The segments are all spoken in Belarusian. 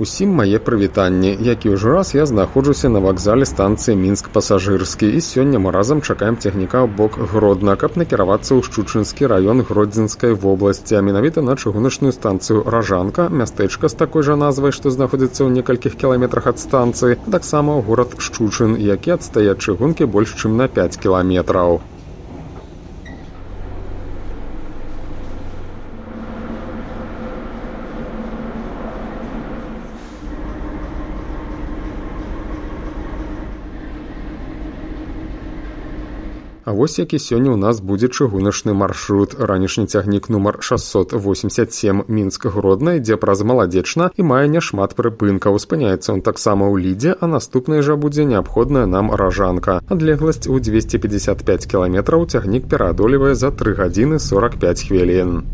Усім мае прывітанні. Які ўжо раз я знаходжуся на вакзале станцыі Мінск-Пасажырскі, і сёння мы разам чакаем цягніка ў бок Гродна, каб накіравацца ў Шчучынскі раён Гродзенскай вобласці, а менавіта на чыгуначную станцыю Ражанка, мястэчка з такой жа назвай, што знаходзіцца ў некалькіх кіламетрах ад станцыі, а таксама ў горад Шчучын, які адстае ад чыгункі больш чым на 5 кіламетраў. А вось які сёння ў нас будзе чыгуначны маршрут. Ранішні цягнік нумар 687 Мінск-Гродна ідзе праз Маладзечна і мае няшмат прыпынкаў. Спыняецца ён таксама ў Лідзе, а наступнай жа будзе неабходная нам Ражанка. Адлегласць у 255 кіламетраў цягнік пераадолевае за 3 гадзіны 45 хвілін.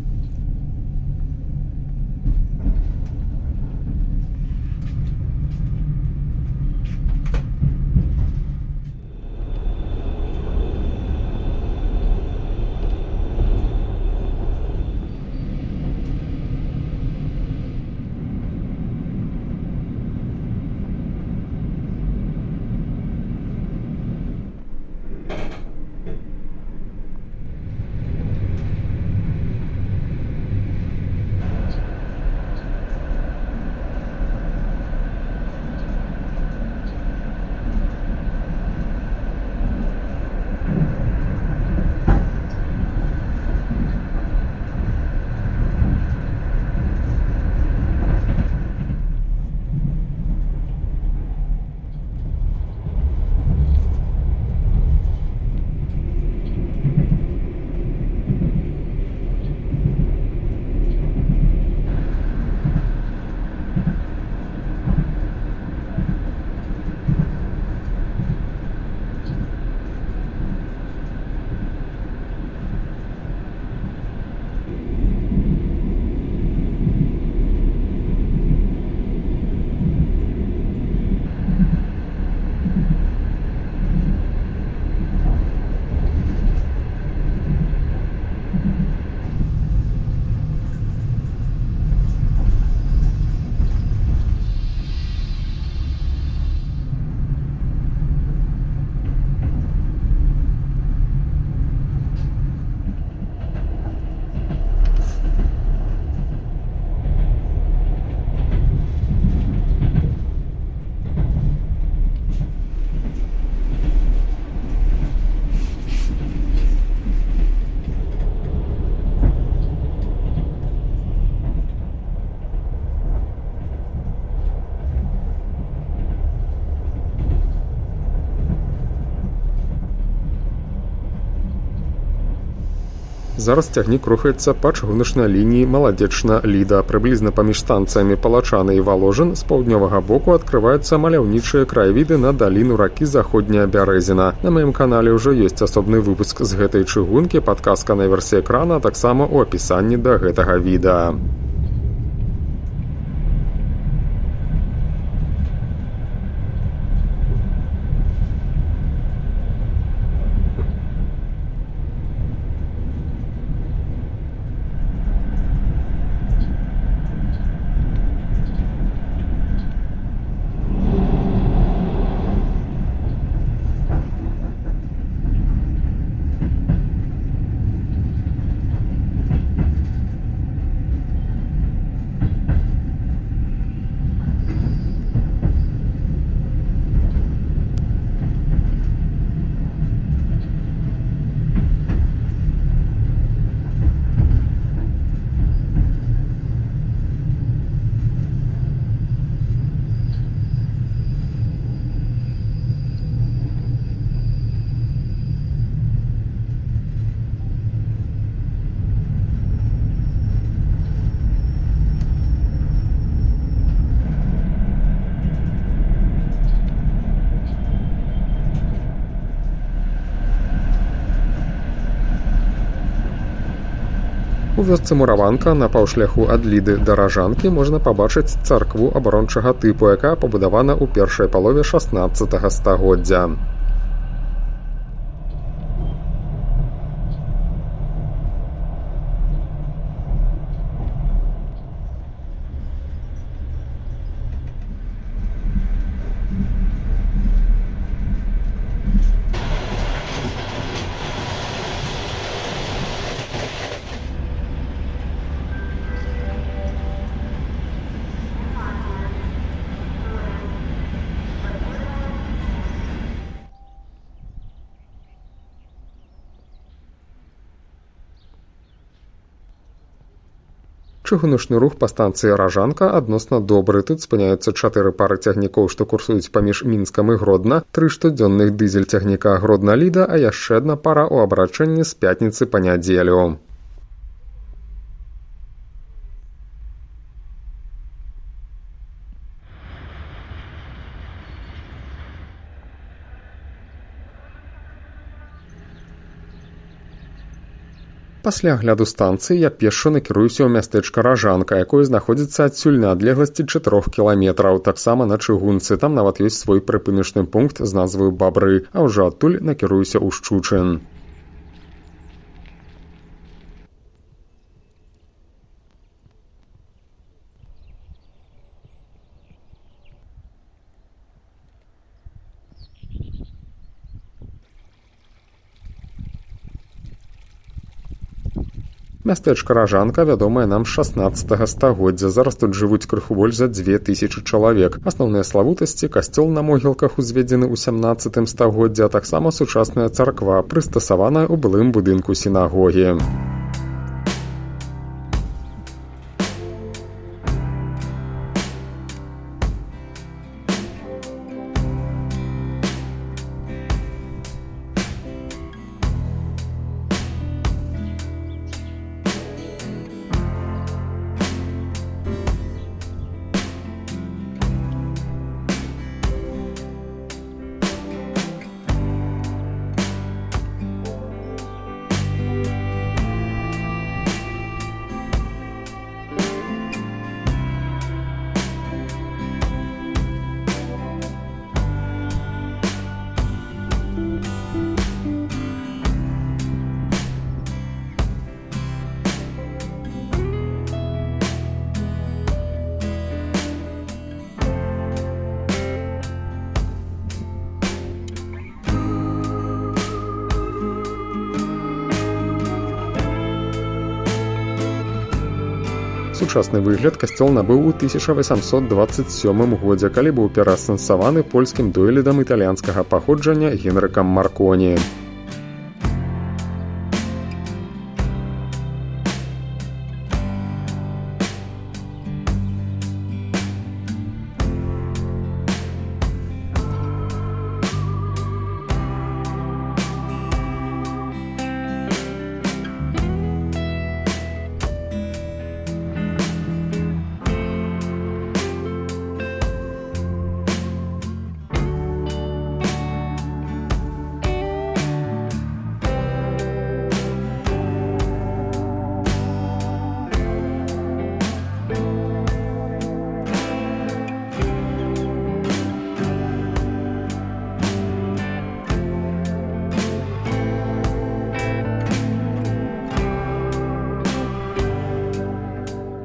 Зараз цягнік рухаецца па чыгуначнай лініі Маладзечна-Ліда. Прыблізна паміж станцыямі Палачаны і Валожын з паўднёвага боку адкрываюцца маляўнічыя краявіды на даліну ракі Заходняя Бярэзіна. На маім канале ўжо ёсць асобны выпуск з гэтай чыгункі, падказка на версіі экрана, а таксама ў апісанні да гэтага відэа. У вёсцы Мураванка на паўшляху ад Ліды да Ражанкі можна пабачыць царкву абарончага тыпу, якая пабудавана ў першай палове 16 стагоддзя. Чыгуначны рух па станцыі Ражанка адносна добры. Тут спыняюцца 4 пары цягнікоў, што курсуюць паміж Мінскам і Гродна, 3 штодзённых дызель-цягніка Гродна-Ліда, а яшчэ адна пара ў абрачэнні з пятніцы па нядзелю. Пасля агляду станцыі я пешшу накіруюся ў мястэчка Ражанка, якое знаходзіцца адсюль на адлегласці 4 кіламетраў, таксама на чыгунцы. Там нават ёсць свой прыпынічны пункт з назваю Бабры, а ўжо адтуль накіруюся ў Шчучын. Мястэчка Ражанка вядомае нам з 16 стагоддзя. Зараз тут жывуць крыху больш за 2000 чалавек. Асноўныя славутасці – касцёл на могілках, узведзены ў 17 стагоддзі, а таксама сучасная царква, прыстасаваная ў былым будынку сінагогі. Сучасны выгляд касцёл набыў у 1827 годзе, калі быў пераасэнсаваны польскім дойлідам італьянскага паходжання Генрыкам Марконі.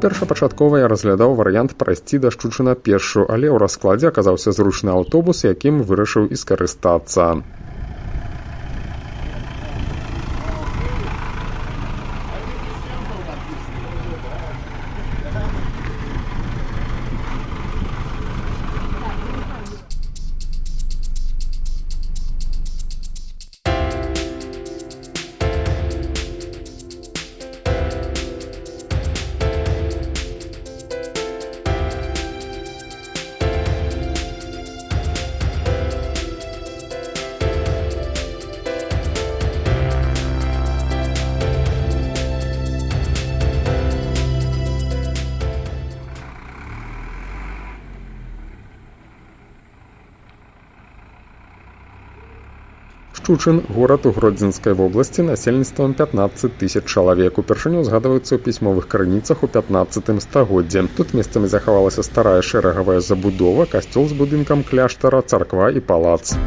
Першапачаткова я разглядаў варыянт прайсці да Шчучына пешшу, але ў раскладзе аказаўся зручны аўтобус, якім вырашыў і скарыстацца. Шчучын – горад у Гродзенскай вобласці насельніцтвам 15 000 чалавек. Упершыню згадваецца ў пісьмовых крыніцах у 15 стагоддзі. Тут месцамі захавалася старая шэрагавая забудова, касцёл з будынкам кляштара, царква і палац.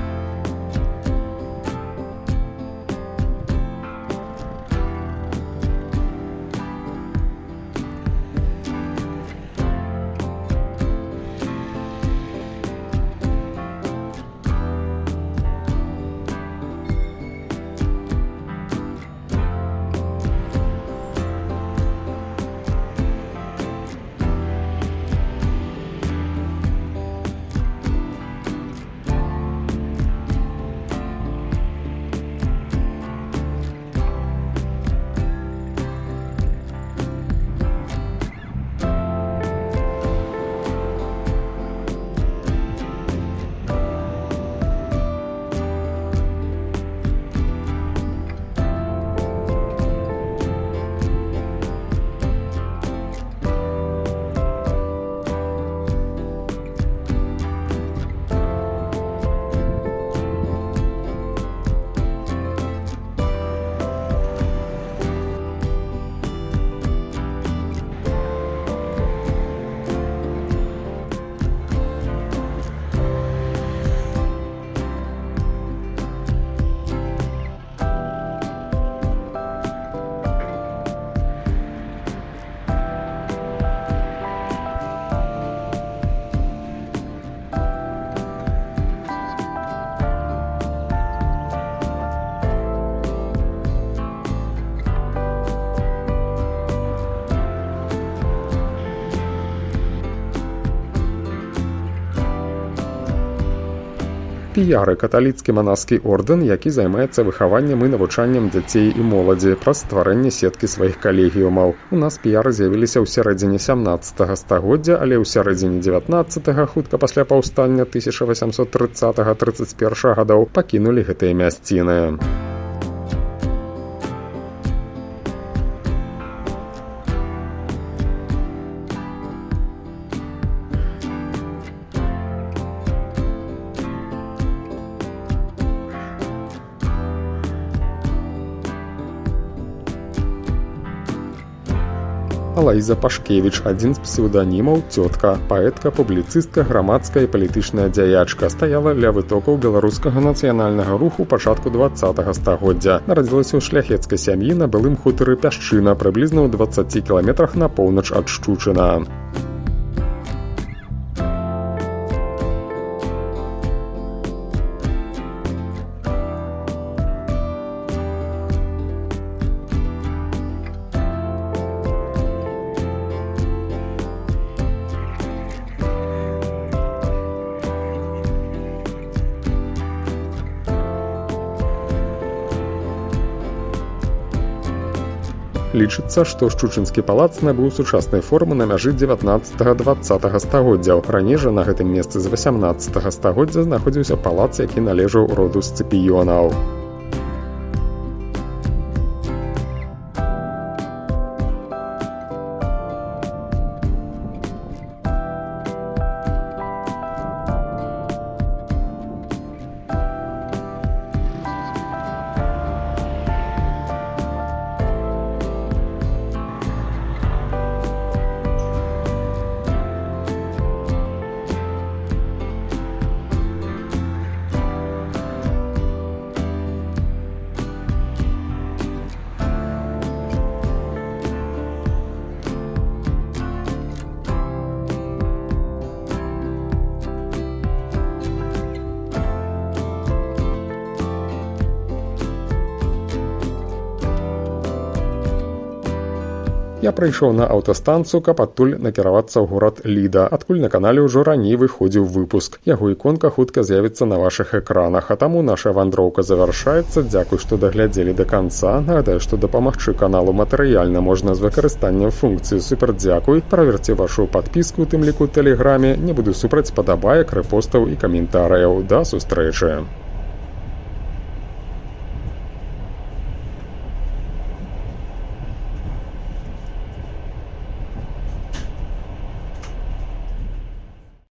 Піяры – каталіцкі манаскі ордэн, які займаецца выхаваннем і навучаннем дзяцей і моладзі праз стварэнне сеткі сваіх калегіумаў. У нас піяры з'явіліся ў сярэдзіне 17 стагоддзя, але ў сярэдзіне 19-га, хутка пасля паўстання 1830-31 гадоў, пакінулі гэтыя мясціны. Алаіза Пашкевіч, адзін з псеўданімаў «Цётка», паэтка, публіцыстка, грамадская і палітычная дзяячка, стаяла ля вытокаў беларускага нацыянальнага руху пачатку 20-го стагоддзя. Нарадзілася ў шляхецкай сям'і на былым хутары Пясчына, прыблізна ў 20 кіламетрах на поўнач ад Шчучына. Лічыцца, што Шчучынскі палац набыў сучаснай формы на мяжы 19-20 стагоддзяў. Раней жа на гэтым месцы з 18 стагоддзя знаходзіўся палац, які належаў роду Сцыпіёнаў. Я прыйшоў на аўтастанцыю, каб адтуль накіравацца ў горад Ліда, адкуль на канале ўжо раней выходзіў выпуск. Яго іконка хутка з'явіцца на вашых экранах, а таму наша вандроўка завяршаецца. Дзякуй, што даглядзелі да канца. Нагадаю, што дапамагчы каналу матэрыяльна можна з выкарыстаннем функцыі «Супердзякуй». Праверце вашу падпіску, у тым ліку Тэлеграме. Не буду супраць падабаек, рэпостаў і каментарыяў. Да сустрэчы!